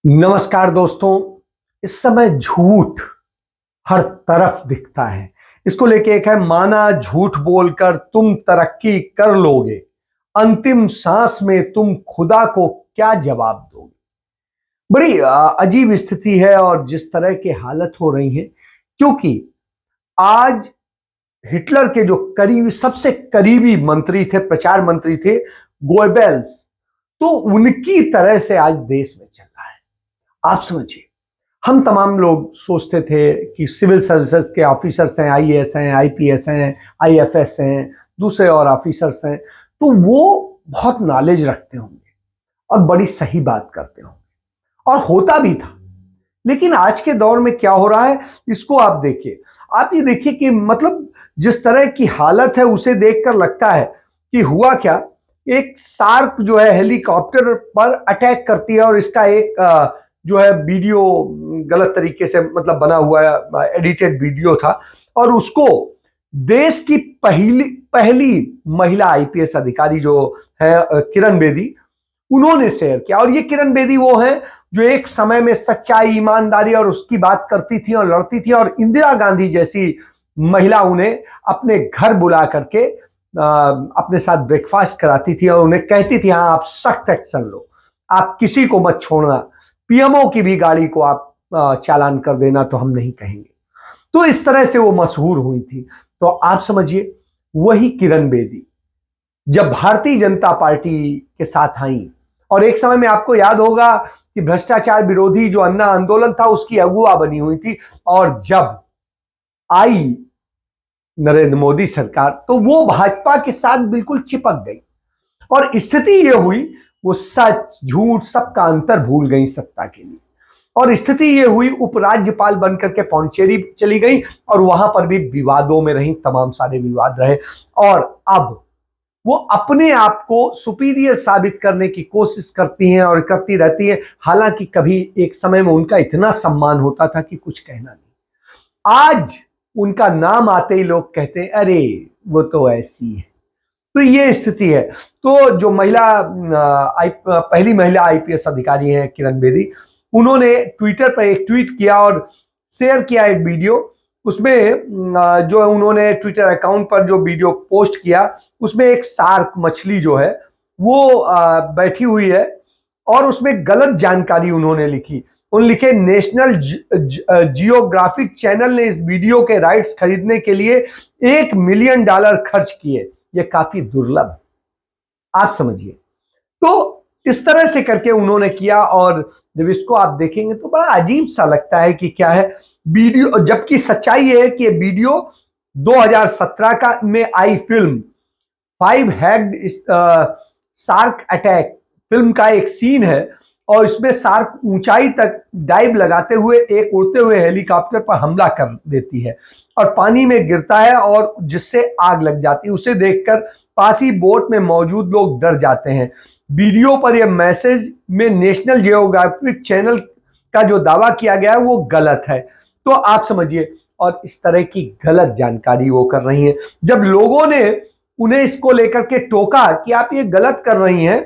नमस्कार दोस्तों। इस समय झूठ हर तरफ दिखता है। इसको लेके एक है, माना झूठ बोलकर तुम तरक्की कर लोगे, अंतिम सांस में तुम खुदा को क्या जवाब दोगे। बड़ी अजीब स्थिति है और जिस तरह की हालत हो रही है, क्योंकि आज हिटलर के जो करीबी सबसे करीबी मंत्री थे, प्रचार मंत्री थे, गोएबेल्स, तो उनकी तरह से आज देश में चल रहा है। आप समझिए, हम तमाम लोग सोचते थे कि सिविल सर्विसेज के ऑफिसर्स हैं, आईएएस हैं, आईपीएस हैं, आईएफएस हैं, दूसरे और ऑफिसर्स हैं, तो वो बहुत नॉलेज रखते होंगे और बड़ी सही बात करते होंगे, और होता भी था। लेकिन आज के दौर में क्या हो रहा है, इसको आप देखिए। आप ये देखिए कि मतलब जिस तरह की हालत है, उसे देखकर लगता है कि हुआ क्या। एक सार्क जो है हेलीकॉप्टर पर अटैक करती है, और इसका एक जो है वीडियो गलत तरीके से मतलब बना हुआ एडिटेड वीडियो था, और उसको देश की पहली पहली महिला आईपीएस अधिकारी जो है किरण बेदी, उन्होंने शेयर किया। और ये किरण बेदी वो हैं जो एक समय में सच्चाई, ईमानदारी और उसकी बात करती थी और लड़ती थी, और इंदिरा गांधी जैसी महिला उन्हें अपने घर बुला करके अपने साथ ब्रेकफास्ट कराती थी और उन्हें कहती थी, हाँ आप सख्त एक्शन लो, आप किसी को मत छोड़ना, पीएमओ की भी गाड़ी को आप चालान कर देना तो हम नहीं कहेंगे। तो इस तरह से वो मशहूर हुई थी। तो आप समझिए, वही किरण बेदी जब भारतीय जनता पार्टी के साथ आई, और एक समय में आपको याद होगा कि भ्रष्टाचार विरोधी जो अन्ना आंदोलन था उसकी अगुवा बनी हुई थी, और जब आई नरेंद्र मोदी सरकार तो वो भाजपा के साथ बिल्कुल चिपक गई, और स्थिति ये हुई, वो सच झूठ सबका अंतर भूल गई सत्ता के लिए। और स्थिति ये हुई, उपराज्यपाल बनकर के पौंचेरी चली गई, और वहां पर भी विवादों में रही, तमाम सारे विवाद रहे। और अब वो अपने आप को सुपीरियर साबित करने की कोशिश करती हैं और करती रहती हैं। हालांकि कभी एक समय में उनका इतना सम्मान होता था कि कुछ कहना नहीं। आज उनका नाम आते ही लोग कहते हैं, अरे वो तो ऐसी है। तो ये स्थिति है। तो जो पहली महिला आईपीएस अधिकारी हैं किरण बेदी, उन्होंने ट्विटर पर एक ट्वीट किया और शेयर किया एक वीडियो। उसमें जो उन्होंने ट्विटर अकाउंट पर जो वीडियो पोस्ट किया, उसमें एक शार्क मछली जो है वो बैठी हुई है, और उसमें गलत जानकारी उन्होंने लिखी। उन लिखे, नेशनल जियोग्राफिक चैनल ने इस वीडियो के राइट्स खरीदने के लिए $1 मिलियन खर्च किए। ये काफी दुर्लभ है, आप समझिए। तो इस तरह से करके उन्होंने किया, और जब इसको आप देखेंगे तो बड़ा अजीब सा लगता है कि क्या है वीडियो, जबकि सच्चाई ये है कि ये वीडियो 2017 का में आई फिल्म 5 हैग्ड शार्क अटैक फिल्म का एक सीन है, और इसमें शार्क ऊंचाई तक डाइव लगाते हुए एक उड़ते हुए हेलीकॉप्टर पर हमला कर देती है और पानी में गिरता है, और जिससे आग लग जाती है। उसे देखकर पास ही बोट में मौजूद लोग डर जाते हैं। वीडियो पर यह मैसेज में नेशनल जियोग्राफिक चैनल का जो दावा किया गया है वो गलत है। तो आप समझिए, और इस तरह की गलत जानकारी वो कर रही हैं। जब लोगों ने उन्हें इसको लेकर के टोका कि आप ये गलत कर रही हैं,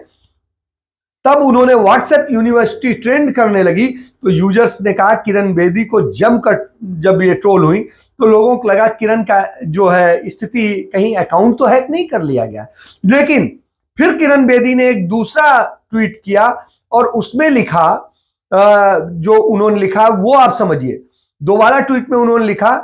तब उन्होंने व्हाट्सएप यूनिवर्सिटी ट्रेंड करने लगी। तो यूजर्स ने कहा, किरण बेदी को जमकर जब ये ट्रोल हुई तो लोगों को लगा किरण का जो है स्थिति, कहीं अकाउंट तो हैक नहीं कर लिया गया। लेकिन फिर किरण बेदी ने एक दूसरा ट्वीट किया, और उसमें लिखा, जो उन्होंने लिखा वो आप समझिए। दोबारा ट्वीट में उन्होंने लिखा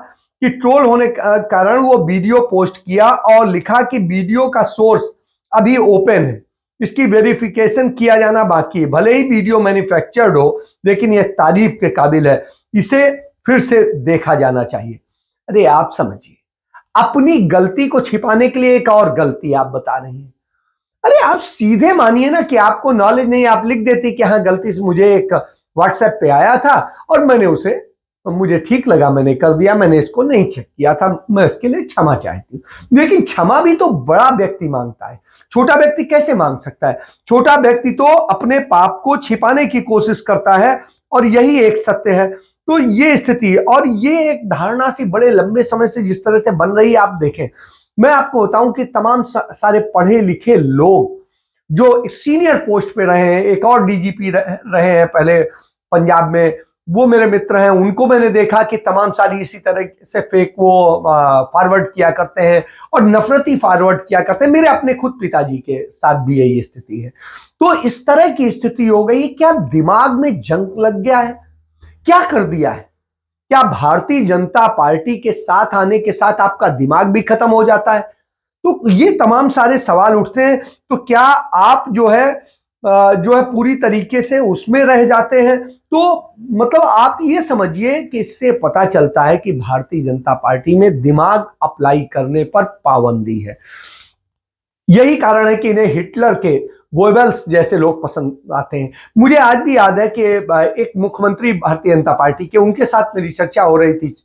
कि ट्रोल होने के कारण वो वीडियो पोस्ट किया, और लिखा कि वीडियो का सोर्स अभी ओपन है, इसकी वेरिफिकेशन किया जाना बाकी है। भले ही वीडियो मैन्युफैक्चर्ड हो, लेकिन यह तारीफ के काबिल है, इसे फिर से देखा जाना चाहिए। अरे आप समझिए, अपनी गलती को छिपाने के लिए एक और गलती आप बता रहे हैं। अरे आप सीधे मानिए ना कि आपको नॉलेज नहीं, आप लिख देती कि हाँ गलती से मुझे एक व्हाट्सएप पे आया था और मैंने उसे, मुझे ठीक लगा, मैंने कर दिया, मैंने इसको नहीं चेक किया था, मैं इसके लिए क्षमा चाहती हूँ। लेकिन क्षमा भी तो बड़ा व्यक्ति मांगता है, छोटा व्यक्ति कैसे मांग सकता है? छोटा व्यक्ति तो अपने पाप को छिपाने की कोशिश करता है, और यही एक सत्य है। तो ये स्थिति है, और ये एक धारणा सी बड़े लंबे समय से जिस तरह से बन रही है, आप देखें। मैं आपको बताऊं कि तमाम सारे पढ़े लिखे लोग जो सीनियर पोस्ट पे रहे हैं, एक और डीजीपी रहे हैं पहले पंजाब में, वो मेरे मित्र हैं, उनको मैंने देखा कि तमाम सारी इसी तरह से फेक वो फॉरवर्ड किया करते हैं और नफरती फॉरवर्ड किया करते हैं। मेरे अपने खुद पिताजी के साथ भी यही स्थिति है। तो इस तरह की स्थिति हो गई। क्या दिमाग में जंग लग गया है? क्या कर दिया है? क्या भारतीय जनता पार्टी के साथ आने के साथ आपका दिमाग भी खत्म हो जाता है? तो ये तमाम सारे सवाल उठते हैं। तो क्या आप जो है पूरी तरीके से उसमें रह जाते हैं? तो मतलब आप ये समझिए कि इससे पता चलता है कि भारतीय जनता पार्टी में दिमाग अप्लाई करने पर पाबंदी है। यही कारण है कि इन्हें हिटलर के गोएबल्स जैसे लोग पसंद आते हैं। मुझे आज भी याद है कि एक मुख्यमंत्री भारतीय जनता पार्टी के, उनके साथ मेरी चर्चा हो रही थी।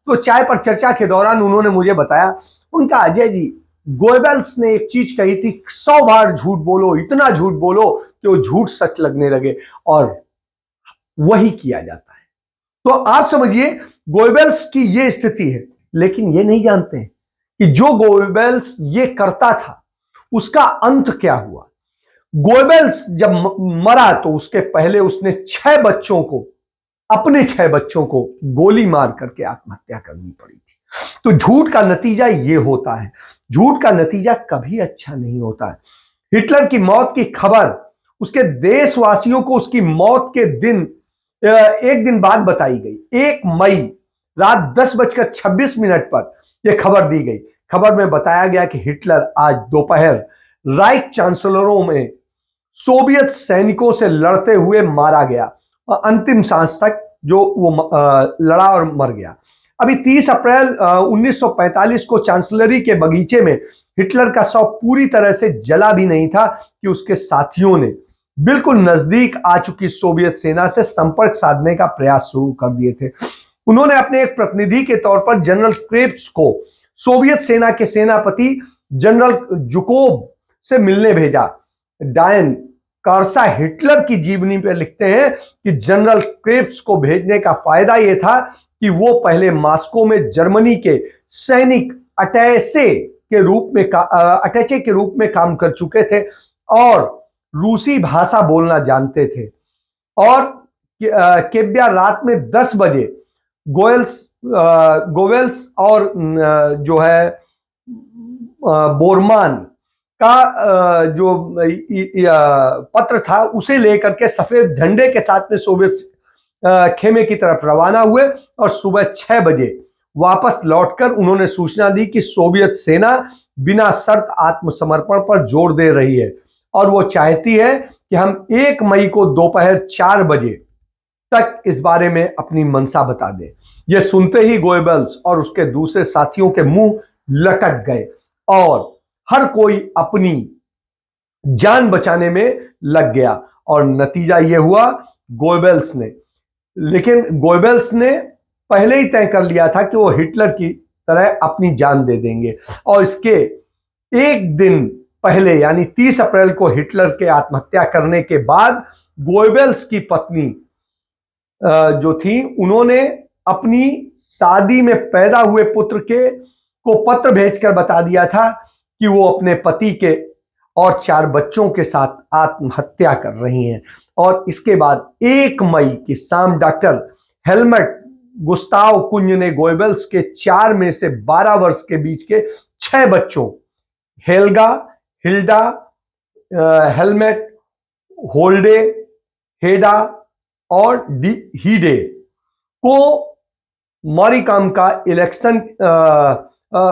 तो चाय पर चर्चा के दौरान उन्होंने मुझे बताया, उनका, अजय जी, गोएबल्स ने एक चीज कही थी, 100 बार झूठ बोलो, इतना झूठ बोलो कि वो झूठ सच लगने लगे, और वही किया जाता है। तो आप समझिए गोएबल्स की ये स्थिति है। लेकिन ये नहीं जानते हैं कि जो गोएबल्स ये करता था उसका अंत क्या हुआ। गोएबल्स जब मरा तो उसके पहले उसने 6 बच्चों को, अपने 6 बच्चों को गोली मार करके आत्महत्या करनी पड़ी थी। तो झूठ का नतीजा ये होता है। झूठ का नतीजा कभी अच्छा नहीं होता है। हिटलर की मौत की खबर उसके देशवासियों को उसकी मौत के दिन, एक दिन बाद बताई गई। 1 मई रात 10:26 पर यह खबर दी गई। खबर में बताया गया कि हिटलर आज दोपहर राइट चांसलरों में सोवियत सैनिकों से लड़ते हुए मारा गया, और अंतिम सांस तक जो वो लड़ा और मर गया। अभी 30 अप्रैल 1945 को चांसलरी के बगीचे में हिटलर का शव पूरी तरह से जला भी नहीं था कि उसके साथियों ने बिल्कुल नजदीक आ चुकी सोवियत सेना से संपर्क साधने का प्रयास शुरू कर दिए थे। उन्होंने अपने एक प्रतिनिधि के तौर पर जनरल क्रेप्स को सोवियत सेना के सेनापति जनरल जुकोव से मिलने भेजा। डायन कार्सा हिटलर की जीवनी पर लिखते हैं कि जनरल क्रेप्स को भेजने का फायदा यह था कि वो पहले मॉस्को में जर्मनी के सैनिक अटैचे के रूप में काम कर चुके थे और रूसी भाषा बोलना जानते थे। और केब्या रात में 10 बजे गोवेल्स और जो है बोरमान का जो पत्र था उसे लेकर के सफेद झंडे के साथ में सोवियत खेमे की तरफ रवाना हुए, और सुबह 6 बजे वापस लौटकर उन्होंने सूचना दी कि सोवियत सेना बिना शर्त आत्मसमर्पण पर जोर दे रही है और वो चाहती है कि हम 1 मई को दोपहर 4 बजे तक इस बारे में अपनी मंशा बता दें। यह सुनते ही गोएबल्स और उसके दूसरे साथियों के मुंह लटक गए और हर कोई अपनी जान बचाने में लग गया, और नतीजा यह हुआ गोएबल्स ने पहले ही तय कर लिया था कि वो हिटलर की तरह अपनी जान दे देंगे। और इसके एक दिन पहले यानी 30 अप्रैल को हिटलर के आत्महत्या करने के बाद गोएबल्स की पत्नी जो थी, उन्होंने अपनी शादी में पैदा हुए पुत्र को पत्र भेजकर बता दिया था कि वो अपने पति के और 4 बच्चों के साथ आत्महत्या कर रही हैं। और इसके बाद 1 मई की शाम डॉक्टर हेलमट गुस्ताव कुंज ने गोएबल्स के 4 में से 12 वर्ष के बीच के 6 बच्चों हेल्गा, हिल्डा, हेलमेट, होल्डे, हेडा और हीडे को मॉरिकाम का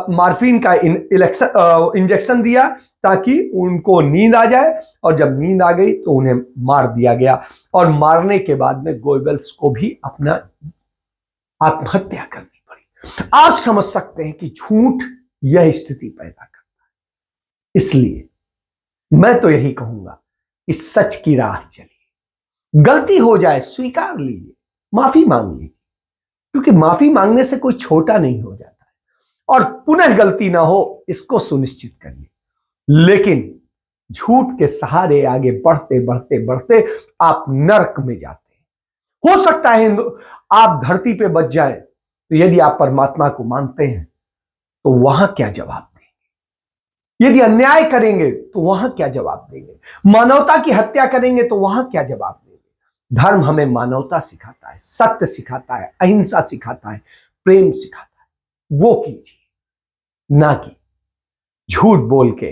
मार्फिन का इंजेक्शन दिया ताकि उनको नींद आ जाए, और जब नींद आ गई तो उन्हें मार दिया गया। और मारने के बाद में गोएबल्स को भी अपना आत्महत्या करनी पड़ी। आप समझ सकते हैं कि झूठ यह स्थिति पैदा करता है। इसलिए मैं तो यही कहूंगा कि सच की राह चलिए, गलती हो जाए स्वीकार लीजिए, माफी मांग लीजिए, क्योंकि माफी मांगने से कोई छोटा नहीं हो जाता है, और पुनः गलती ना हो इसको सुनिश्चित करिए। लेकिन झूठ के सहारे आगे बढ़ते बढ़ते बढ़ते आप नरक में जाते हैं। हो सकता है आप धरती पे बच जाएं, तो यदि आप परमात्मा को मानते हैं तो वहां क्या जवाब देंगे? यदि अन्याय करेंगे तो वहां क्या जवाब देंगे? मानवता की हत्या करेंगे तो वहां क्या जवाब देंगे? धर्म हमें मानवता सिखाता है, सत्य सिखाता है, अहिंसा सिखाता है, प्रेम सिखाता है, वो कीजिए, ना कि झूठ बोल के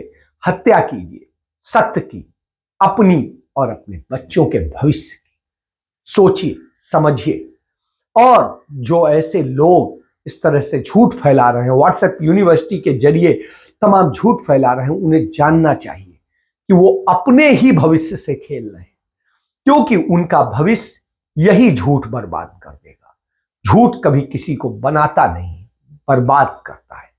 हत्या कीजिए सत्य की, अपनी और अपने बच्चों के भविष्य की। सोचिए, समझिए। और जो ऐसे लोग इस तरह से झूठ फैला रहे हैं, व्हाट्सएप यूनिवर्सिटी के जरिए तमाम झूठ फैला रहे हैं, उन्हें जानना चाहिए कि वो अपने ही भविष्य से खेल रहे हैं, क्योंकि उनका भविष्य यही झूठ बर्बाद कर देगा। झूठ कभी किसी को बनाता नहीं, बर्बाद करता है।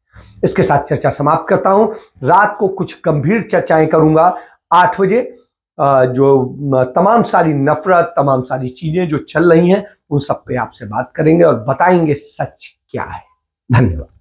इसके साथ चर्चा समाप्त करता हूं। रात को कुछ गंभीर चर्चाएं करूंगा 8 बजे। जो तमाम सारी नफरत, तमाम सारी चीजें जो चल रही हैं, उन सब पे आपसे बात करेंगे और बताएंगे सच क्या है। धन्यवाद।